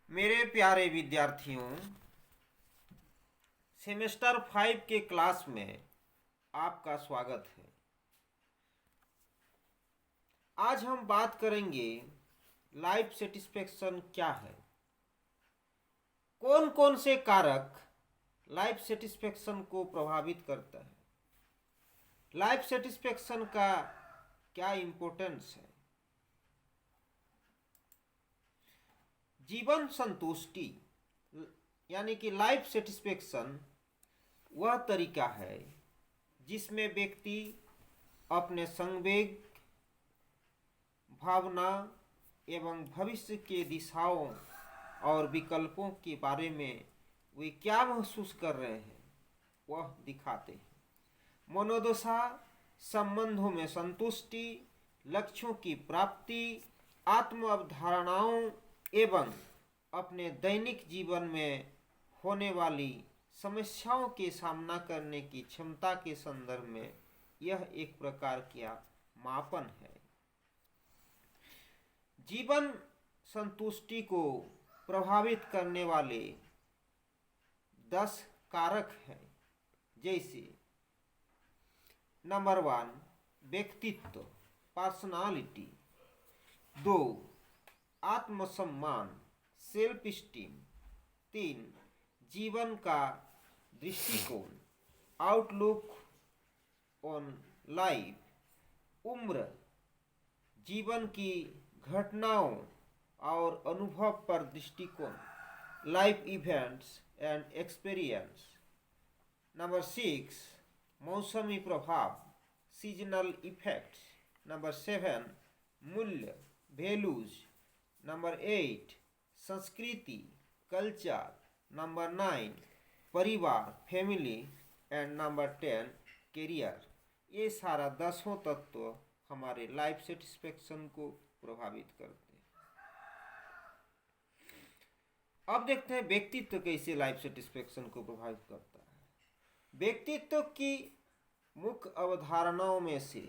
मेरे प्यारे विद्यार्थियों, सेमेस्टर 5 के क्लास में आपका स्वागत है। आज हम बात करेंगे लाइफ सेटिस्फेक्शन क्या है, कौन कौन से कारक लाइफ सेटिस्फेक्शन को प्रभावित करता है, लाइफ सेटिस्फेक्शन का क्या इम्पोर्टेंस है। जीवन संतुष्टि यानी कि लाइफ सेटिस्फेक्शन वह तरीका है जिसमें व्यक्ति अपने संवेग, भावना एवं भविष्य के दिशाओं और विकल्पों के बारे में वे क्या महसूस कर रहे हैं वह दिखाते हैं। मनोदशा, संबंधों में संतुष्टि, लक्ष्यों की प्राप्ति, आत्म अवधारणाओं एवं अपने दैनिक जीवन में होने वाली समस्याओं के सामना करने की क्षमता के संदर्भ में यह एक प्रकार का मापन है। जीवन संतुष्टि को प्रभावित करने वाले 10 कारक हैं, जैसे नंबर 1 व्यक्तित्व, पर्सनालिटी। 2 आत्मसम्मान, सेल्फ स्टीम। 3 जीवन का दृष्टिकोण, आउटलुक ऑन लाइफ। उम्र, जीवन की घटनाओं और अनुभव पर दृष्टिकोण, life events and experience. Number 6 मौसमी प्रभाव, सीजनल इफेक्ट्स। नंबर 7 मूल्य, वैल्यूज। नंबर 8 संस्कृति, कल्चर। नंबर 9 परिवार, फैमिली। And number 10 career. ये सारा 10 तत्व हमारे लाइफ सेटिस्फेक्शन को प्रभावित करते हैं। अब देखते हैं व्यक्तित्व कैसे लाइफ सेटिस्फेक्शन को प्रभावित करता है। व्यक्तित्व की मुख्य अवधारणाओं में से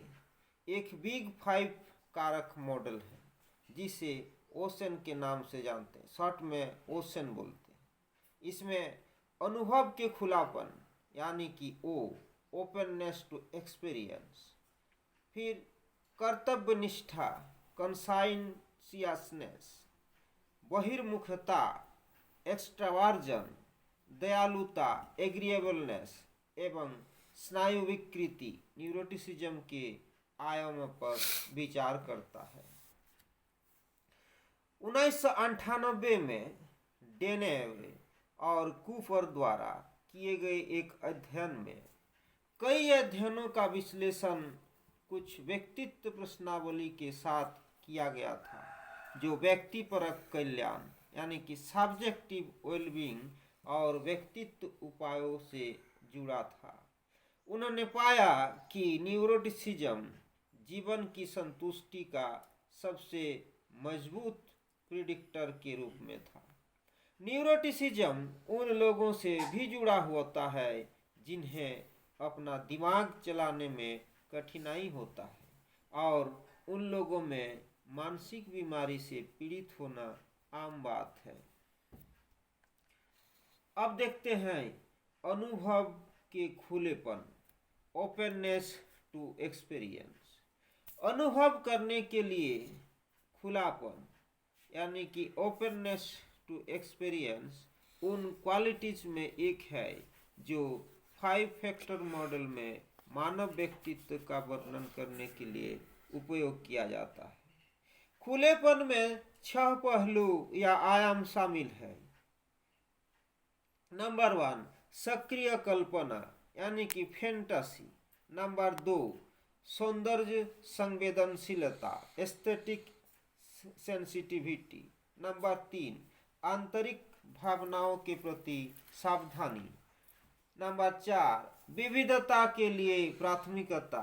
एक बिग 5 कारक मॉडल है जिसे ओशन के नाम से जानते हैं, शॉर्ट में ओशन बोलते हैं। इसमें अनुभव के खुलापन यानी कि ओपननेस टू एक्सपीरियंस, फिर कर्तव्य निष्ठा, कॉन्साइंशियसनेस, बहिर्मुखता, एक्सट्रावर्जन, दयालुता, एग्रीएबलनेस एवं स्नायु विकृति, न्यूरोटिसिज्म के आयामों पर विचार करता है। 1998 में डेनेव और कूपर द्वारा किए गए एक अध्ययन में कई अध्ययनों का विश्लेषण कुछ व्यक्तित्व प्रश्नावली के साथ किया गया था जो व्यक्तिपरक कल्याण यानी कि सब्जेक्टिव वेलबींग और व्यक्तित्व उपायों से जुड़ा था। उन्होंने पाया कि न्यूरोटिसिज्म जीवन की संतुष्टि का सबसे मजबूत प्रिडिक्टर के रूप में था। न्यूरोटिसिज्म उन लोगों से भी जुड़ा होता है जिन्हें अपना दिमाग चलाने में कठिनाई होता है और उन लोगों में मानसिक बीमारी से पीड़ित होना आम बात है। अब देखते हैं अनुभव के खुलेपन, ओपननेस टू एक्सपीरियंस। अनुभव करने के लिए खुलापन यानी कि ओपननेस टू एक्सपीरियंस उन क्वालिटीज में एक है जो 5 फैक्टर मॉडल में मानव व्यक्तित्व का वर्णन करने के लिए उपयोग किया जाता है। खुलेपन में 6 पहलू या आयाम शामिल है। नंबर 1 सक्रिय कल्पना यानी कि फैंटेसी। नंबर 2 सौंदर्य संवेदनशीलता, एस्थेटिक सेंसिटिविटी। नंबर 3 आंतरिक भावनाओं के प्रति सावधानी। नंबर 4 विविधता के लिए प्राथमिकता।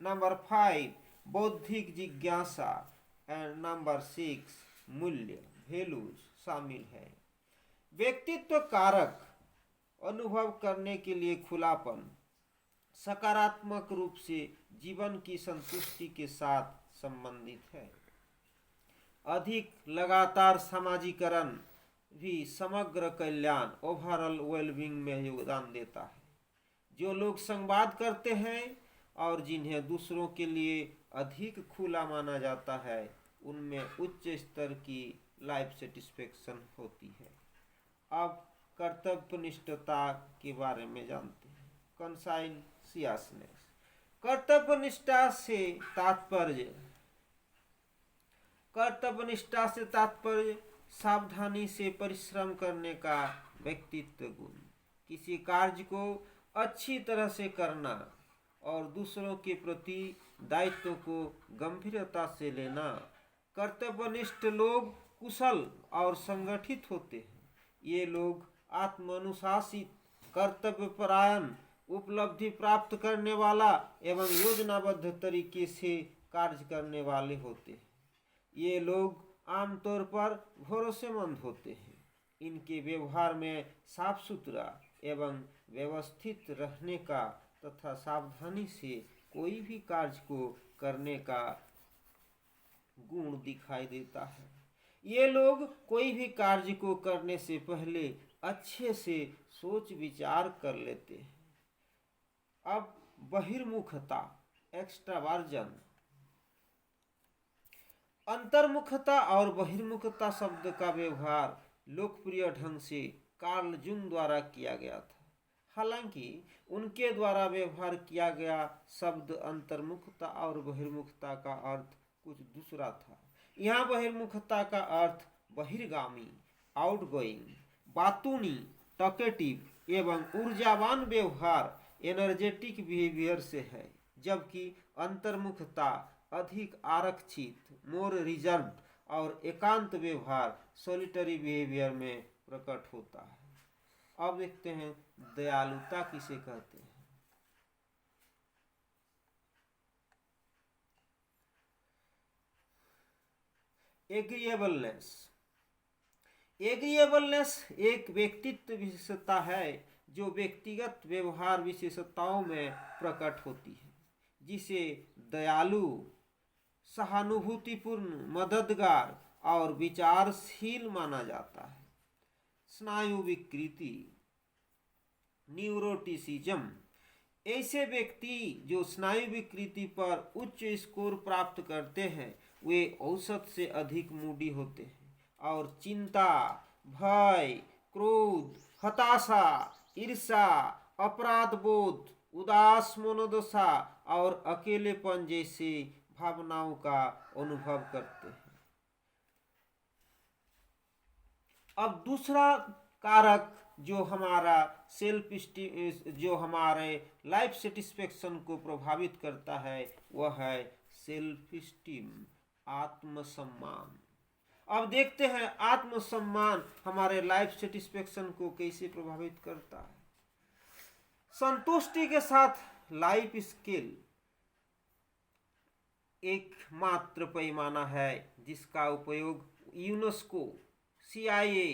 नंबर 5 बौद्धिक जिज्ञासा एंड नंबर 6 मूल्य, वैल्यूज शामिल है। व्यक्तित्व कारक अनुभव करने के लिए खुलापन सकारात्मक रूप से जीवन की संतुष्टि के साथ संबंधित है। अधिक लगातार समाजीकरण भी समग्र कल्याण ओवरऑल वेलबींग में योगदान देता है। जो लोग संवाद करते हैं और जिन्हें दूसरों के लिए अधिक खुला माना जाता है उनमें उच्च स्तर की लाइफ सेटिस्फेक्शन होती है। अब कर्तव्यनिष्ठता के बारे में जानते हैं। कॉन्साइंसियसनेस। कर्तव्यनिष्ठा से तात्पर्य सावधानी से परिश्रम करने का व्यक्तित्व गुण, किसी कार्य को अच्छी तरह से करना और दूसरों के प्रति दायित्व को गंभीरता से लेना। कर्तव्यनिष्ठ लोग कुशल और संगठित होते हैं। ये लोग आत्मानुशासित, कर्तव्यपरायण, उपलब्धि प्राप्त करने वाला एवं योजनाबद्ध तरीके से कार्य करने वाले होते हैं। ये लोग आमतौर पर भरोसेमंद होते हैं। इनके व्यवहार में साफ सुथरा एवं व्यवस्थित रहने का तथा सावधानी से कोई भी कार्य को करने का गुण दिखाई देता है। ये लोग कोई भी कार्य को करने से पहले अच्छे से सोच विचार कर लेते हैं। अब बहिर्मुखता, एक्स्ट्रावर्जन। अंतर्मुखता और बहिर्मुखता शब्द का व्यवहार लोकप्रिय ढंग से कार्ल जूंग द्वारा किया गया था। हालांकि उनके द्वारा व्यवहार किया गया शब्द अंतर्मुखता और बहिर्मुखता का अर्थ कुछ दूसरा था। यहाँ बहिर्मुखता का अर्थ बहिर्गामी, आउटगोइंग, बातूनी, टॉकेटिव एवं ऊर्जावान व्यवहार, एनर्जेटिक बिहेवियर से है, जबकि अंतर्मुखता अधिक आरक्षित, मोर रिजर्व्ड और एकांत व्यवहार, सॉलिटरी बिहेवियर में प्रकट होता है। अब देखते हैं दयालुता किसे कहते हैं। एग्रीएबलनेस। एग्रीएबलनेस एक व्यक्तित्व विशेषता है जो व्यक्तिगत व्यवहार विशेषताओं में प्रकट होती है, जिसे दयालु, सहानुभूतिपूर्ण, मददगार और विचारशील माना जाता है। स्नायु विकृति, न्यूरोटिसिज्म। ऐसे व्यक्ति जो स्नायु विकृति पर उच्च स्कोर प्राप्त करते हैं वे औसत से अधिक मूडी होते हैं और चिंता, भय, क्रोध, हताशा, ईर्ष्या, अपराध बोध, उदास मनोदशा और अकेलेपन जैसे भावनाओं का अनुभव करते हैं। अब दूसरा कारक जो हमारा सेल्फ स्टीम, जो हमारे लाइफ सेटिस्फेक्शन को प्रभावित करता है वह है सेल्फ स्टीम, आत्मसम्मान। अब देखते हैं आत्मसम्मान हमारे लाइफ सेटिस्फेक्शन को कैसे प्रभावित करता है। संतुष्टि के साथ लाइफ स्किल एकमात्र पैमाना है जिसका उपयोग UNESCO, CIA,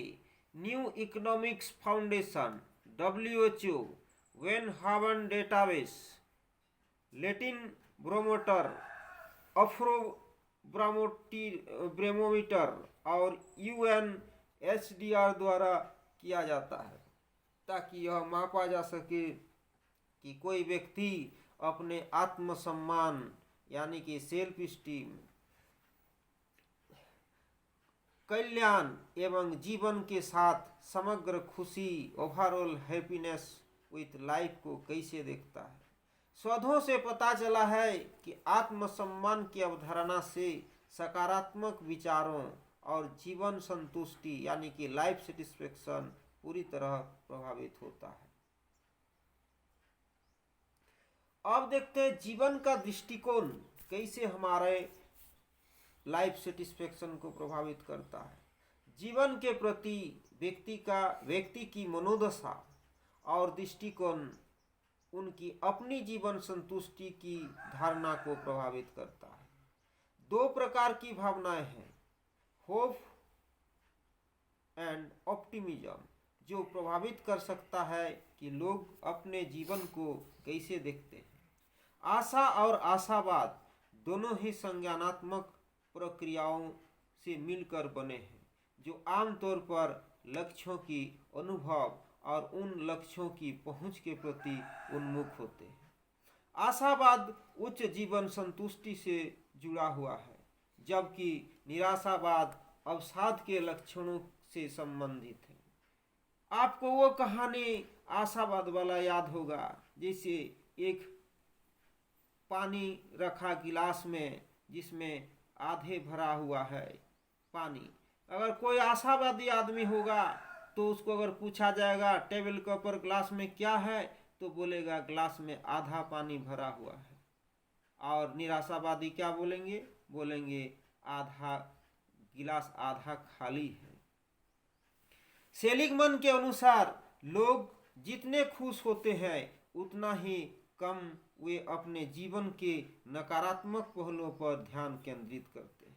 new economics foundation, WHO, when हावन डेटाबेस, लैटिन ब्रोमोटर, अफ्रो ब्रेमोमीटर और UNHCR द्वारा किया जाता है ताकि यह मापा जा सके कि कोई व्यक्ति अपने आत्मसम्मान यानी कि सेल्फ स्टीम, कल्याण एवं जीवन के साथ समग्र खुशी, ओवरऑल हैप्पीनेस विथ लाइफ को कैसे देखता है। शोधों से पता चला है कि आत्मसम्मान की अवधारणा से सकारात्मक विचारों और जीवन संतुष्टि यानी कि लाइफ सेटिस्फेक्शन पूरी तरह प्रभावित होता है। अब देखते हैं जीवन का दृष्टिकोण कैसे हमारे लाइफ सेटिस्फेक्शन को प्रभावित करता है। जीवन के प्रति व्यक्ति की मनोदशा और दृष्टिकोण उनकी अपनी जीवन संतुष्टि की धारणा को प्रभावित करता है। दो प्रकार की भावनाएं हैं, होप एंड ऑप्टिमिज्म, जो प्रभावित कर सकता है कि लोग अपने जीवन को कैसे देखते हैं। आशा और आशावाद दोनों ही संज्ञानात्मक प्रक्रियाओं से मिलकर बने हैं जो आमतौर पर लक्ष्यों की अनुभव और उन लक्ष्यों की पहुंच के प्रति उन्मुख होते हैं। आशावाद उच्च जीवन संतुष्टि से जुड़ा हुआ है, जबकि निराशावाद अवसाद के लक्षणों से संबंधित है। आपको वो कहानी आशावाद वाला याद होगा, जैसे एक पानी रखा गिलास में जिसमें आधे भरा हुआ है पानी। अगर कोई आशावादी आदमी होगा तो उसको अगर पूछा जाएगा टेबल के ऊपर ग्लास में क्या है, तो बोलेगा ग्लास में आधा पानी भरा हुआ है। और निराशावादी क्या बोलेंगे? बोलेंगे आधा गिलास आधा खाली है। सेलिगमैन के अनुसार लोग जितने खुश होते हैं उतना ही कम वे अपने जीवन के नकारात्मक पहलुओं पर ध्यान केंद्रित करते हैं।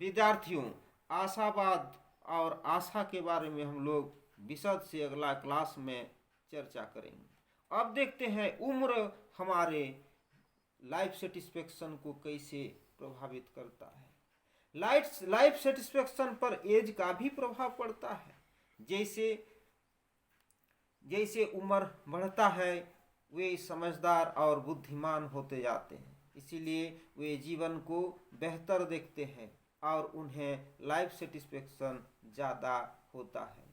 विद्यार्थियों, आशावाद और आशा के बारे में हम लोग विशद से अगला क्लास में चर्चा करेंगे। अब देखते हैं उम्र हमारे लाइफ सेटिस्फेक्शन को कैसे प्रभावित करता है। लाइफ सेटिस्फेक्शन पर एज का भी प्रभाव पड़ता है। जैसे जैसे उम्र बढ़ता है वे समझदार और बुद्धिमान होते जाते हैं, इसीलिए वे जीवन को बेहतर देखते हैं और उन्हें लाइफ सेटिस्फेक्शन ज़्यादा होता है।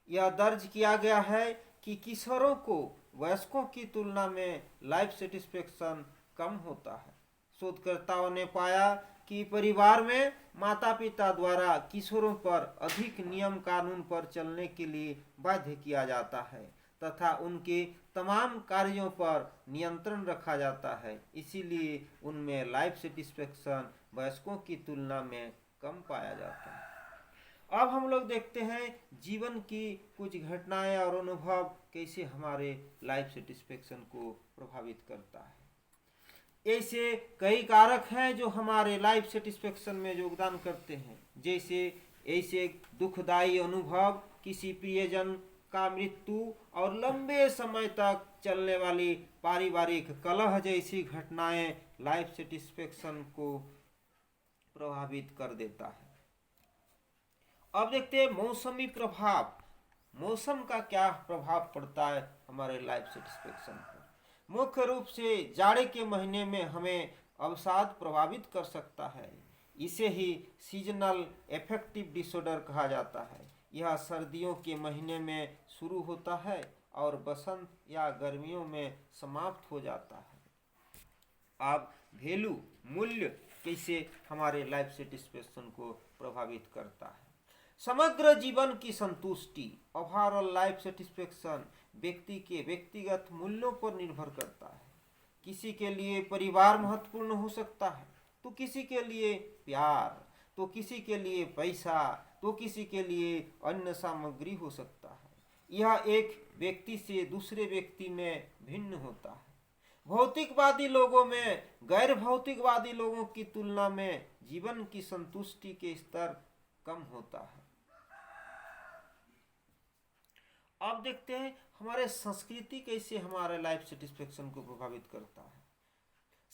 यह दर्ज किया गया है कि किशोरों को वयस्कों की तुलना में लाइफ सेटिस्फेक्शन कम होता है। शोधकर्ताओं ने पाया कि परिवार में माता पिता द्वारा किशोरों पर अधिक नियम कानून पर चलने के लिए बाध्य किया जाता है तथा उनके तमाम कार्यों पर नियंत्रण रखा जाता है, इसीलिए उनमें लाइफ सेटिस्फेक्शन वयस्कों की तुलना में कम पाया जाता है। अब हम लोग देखते हैं जीवन की कुछ घटनाएं और अनुभव कैसे हमारे लाइफ सेटिस्फेक्शन को प्रभावित करता है। ऐसे कई कारक हैं जो हमारे लाइफ सेटिस्फेक्शन में योगदान करते हैं, जैसे ऐसे दुखदायी अनुभव, किसी प्रियजन का मृत्यु और लंबे समय तक चलने वाली पारिवारिक कलह जैसी घटनाएं लाइफ सेटिस्फेक्शन को प्रभावित कर देता है। अब देखते हैं मौसमी प्रभाव। मौसम का क्या प्रभाव पड़ता है हमारे लाइफ सेटिस्फेक्शन पर। मुख्य रूप से जाड़े के महीने में हमें अवसाद प्रभावित कर सकता है। इसे ही सीजनल एफेक्टिव डिसऑर्डर कहा जाता है। यह सर्दियों के महीने में शुरू होता है और बसंत या गर्मियों में समाप्त हो जाता है। अब वैल्यू मूल्य कैसे हमारे लाइफ सेटिस्फेक्शन को प्रभावित करता है। समग्र जीवन की संतुष्टि, ओवरऑल लाइफ सेटिस्फेक्शन व्यक्ति के व्यक्तिगत मूल्यों पर निर्भर करता है। किसी के लिए परिवार महत्वपूर्ण हो सकता है, तो किसी के लिए प्यार, तो किसी के लिए पैसा, तो किसी के लिए अन्य सामग्री हो सकता है। यह एक व्यक्ति से दूसरे व्यक्ति में भिन्न होता है। भौतिकवादी लोगों में गैर भौतिकवादी लोगों की तुलना में जीवन की संतुष्टि के स्तर कम होता है। अब देखते हैं हमारे संस्कृति कैसे हमारे लाइफ सेटिस्फेक्शन को प्रभावित करता है।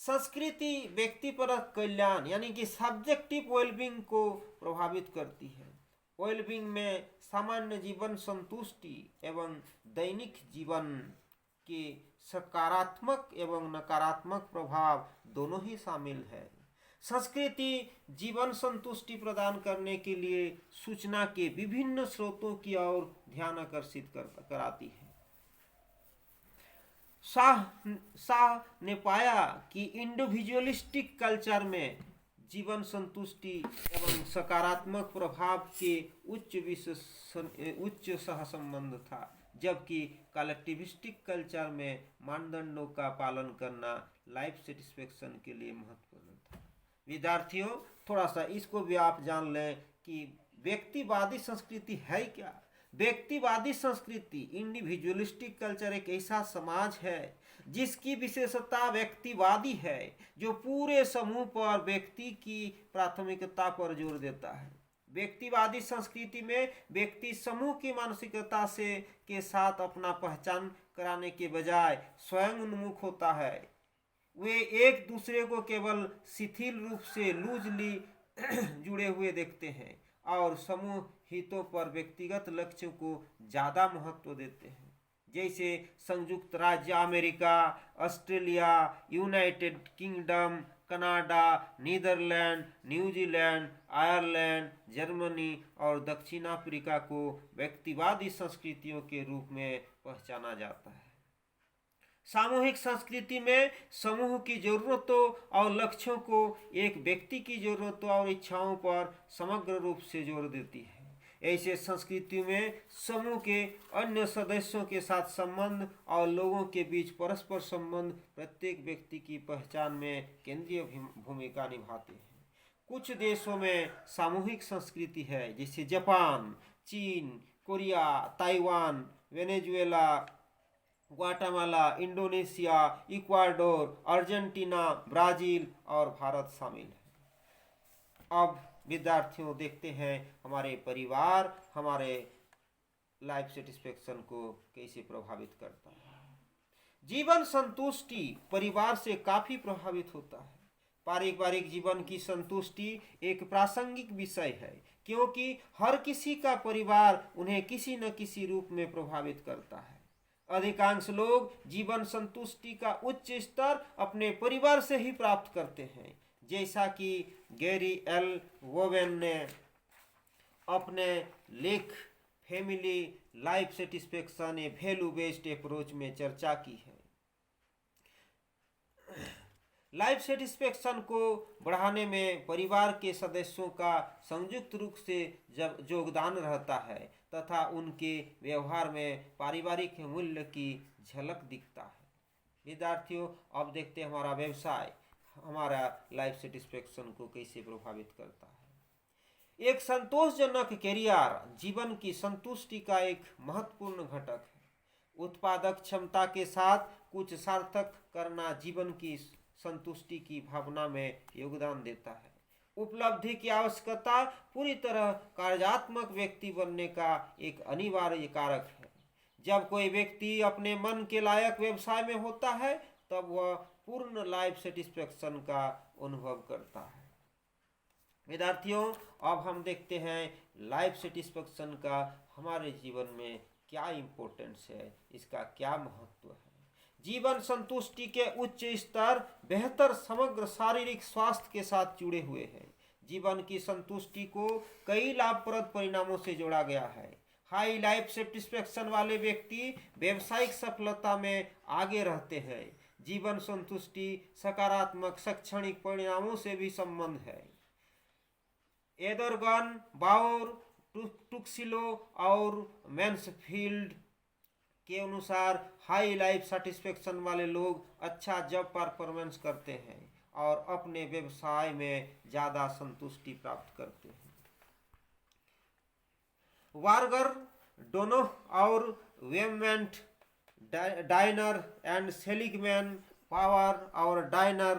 संस्कृति व्यक्तिपरक कल्याण यानी कि सब्जेक्टिव वेलबींग को प्रभावित करती है। वेलबींग में सामान्य जीवन संतुष्टि एवं दैनिक जीवन के सकारात्मक एवं नकारात्मक प्रभाव दोनों ही शामिल है। संस्कृति जीवन संतुष्टि प्रदान करने के लिए सूचना के विभिन्न स्रोतों की ओर ध्यान आकर्षित कराती है। शाह ने पाया कि इंडिविजुअलिस्टिक कल्चर में जीवन संतुष्टि एवं सकारात्मक प्रभाव के उच्च सहसंबंध था, जबकि कलेक्टिविस्टिक कल्चर में मानदंडों का पालन करना लाइफ सेटिस्फेक्शन के लिए महत्वपूर्ण था। विद्यार्थियों, थोड़ा सा इसको भी आप जान लें कि व्यक्तिवादी संस्कृति है क्या। व्यक्तिवादी संस्कृति इंडिविजुअलिस्टिक कल्चर एक ऐसा समाज है जिसकी विशेषता व्यक्तिवादी है, जो पूरे समूह पर व्यक्ति की प्राथमिकता पर जोर देता है। व्यक्तिवादी संस्कृति में व्यक्ति समूह की मानसिकता से के साथ अपना पहचान कराने के बजाय स्वयं उन्मुख होता है। वे एक दूसरे को केवल शिथिल रूप से लूजली जुड़े हुए देखते हैं और समूह हितों पर व्यक्तिगत लक्ष्यों को ज़्यादा महत्व देते हैं। जैसे संयुक्त राज्य America, Australia, United Kingdom, Canada, Netherland, New Zealand, Ireland, Germany और दक्षिण अफ्रीका को व्यक्तिवादी संस्कृतियों के रूप में पहचाना जाता है। सामूहिक संस्कृति में समूह की जरूरतों और लक्ष्यों को एक व्यक्ति की जरूरतों और इच्छाओं पर समग्र रूप से जोर देती है। ऐसे संस्कृति में समूह के अन्य सदस्यों के साथ संबंध और लोगों के बीच परस्पर संबंध प्रत्येक व्यक्ति की पहचान में केंद्रीय भूमिका निभाते हैं। कुछ देशों में सामूहिक संस्कृति है, जैसे जापान, चीन, Korea, Taiwan, Venezuela, Guatemala, Indonesia, Ecuador, Argentina, Brazil और भारत शामिल है। अब विद्यार्थियों देखते हैं हमारे परिवार हमारे लाइफ सेटिस्फेक्शन को कैसे प्रभावित करता है। जीवन संतुष्टि परिवार से काफी प्रभावित होता है। पारिवारिक जीवन की संतुष्टि एक प्रासंगिक विषय है, क्योंकि हर किसी का परिवार उन्हें किसी न किसी रूप में प्रभावित करता है। अधिकांश लोग जीवन संतुष्टि का उच्च स्तर अपने परिवार से ही प्राप्त करते हैं, जैसा कि गैरी एल वोवेन ने अपने लेख फैमिली लाइफ सेटिस्फेक्शन ए वैल्यू बेस्ड अप्रोच में चर्चा की है। लाइफ सेटिस्फेक्शन को बढ़ाने में परिवार के सदस्यों का संयुक्त रूप से योगदान रहता है तथा उनके व्यवहार में पारिवारिक मूल्य की झलक दिखता है। विद्यार्थियों, अब देखते हैं हमारा व्यवसाय हमारा लाइफ सेटिस्फेक्शन को कैसे प्रभावित करता है। एक संतोषजनक कैरियर जीवन की संतुष्टि का एक महत्वपूर्ण घटक है। उत्पादक क्षमता के साथ कुछ सार्थक करना जीवन की संतुष्टि की भावना में योगदान देता है। उपलब्धि की आवश्यकता पूरी तरह कार्यात्मक व्यक्ति बनने का एक अनिवार्य कारक है। जब कोई व्यक्ति अपने मन के लायक व्यवसाय में होता है तब वह पूर्ण लाइफ सेटिस्फेक्शन का अनुभव करता है। विद्यार्थियों, अब हम देखते हैं लाइफ सेटिस्फेक्शन का हमारे जीवन में क्या इम्पोर्टेंस है, इसका क्या महत्व है। जीवन संतुष्टि के उच्च स्तर बेहतर समग्र शारीरिक स्वास्थ्य के साथ जुड़े हुए हैं। जीवन की संतुष्टि को कई लाभप्रद परिणामों से जोड़ा गया है। हाई लाइफ सेटिस्फेक्शन वाले व्यक्ति व्यावसायिक सफलता में आगे रहते हैं। जीवन संतुष्टि सकारात्मक शैक्षणिक परिणामों से भी संबंध है। एदरगन, बाउर, टुक्सिलो और मैन्सफील्ड के अनुसार हाई लाइफ सेटिस्फेक्शन वाले लोग अच्छा जॉब परफॉर्मेंस करते हैं और अपने व्यवसाय में ज्यादा संतुष्टि प्राप्त करते हैं। वार्गर, डोनो और वेमेंट, डाइनर एंड सेलिगमैन, पावर और डाइनर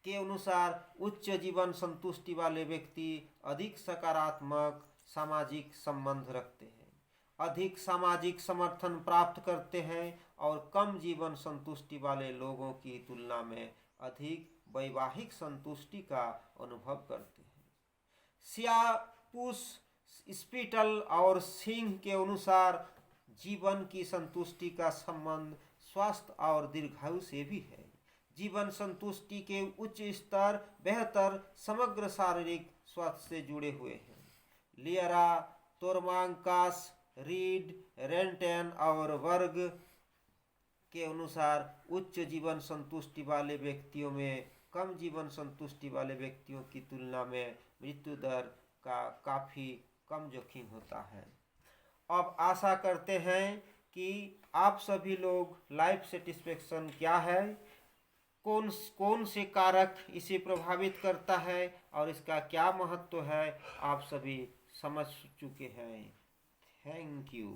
के अनुसार उच्च जीवन संतुष्टि वाले व्यक्ति अधिक सकारात्मक सामाजिक संबंध रखते हैं, अधिक सामाजिक समर्थन प्राप्त करते हैं और कम जीवन संतुष्टि वाले लोगों की तुलना में अधिक वैवाहिक संतुष्टि का अनुभव करते हैं। सियापुस, स्पिटल और सिंह के अनुसार जीवन की संतुष्टि का संबंध स्वास्थ्य और दीर्घायु से भी है। जीवन संतुष्टि के उच्च स्तर बेहतर समग्र शारीरिक स्वास्थ्य से जुड़े हुए हैं। लियरा, तोरमांकास, रीड, रेंटेन और वर्ग के अनुसार उच्च जीवन संतुष्टि वाले व्यक्तियों में कम जीवन संतुष्टि वाले व्यक्तियों की तुलना में मृत्यु दर का काफ़ी कम जोखिम होता है। अब आशा करते हैं कि आप सभी लोग लाइफ सेटिस्फेक्शन क्या है, कौन से कारक इसे प्रभावित करता है और इसका क्या महत्व है, आप सभी समझ चुके हैं। Thank you.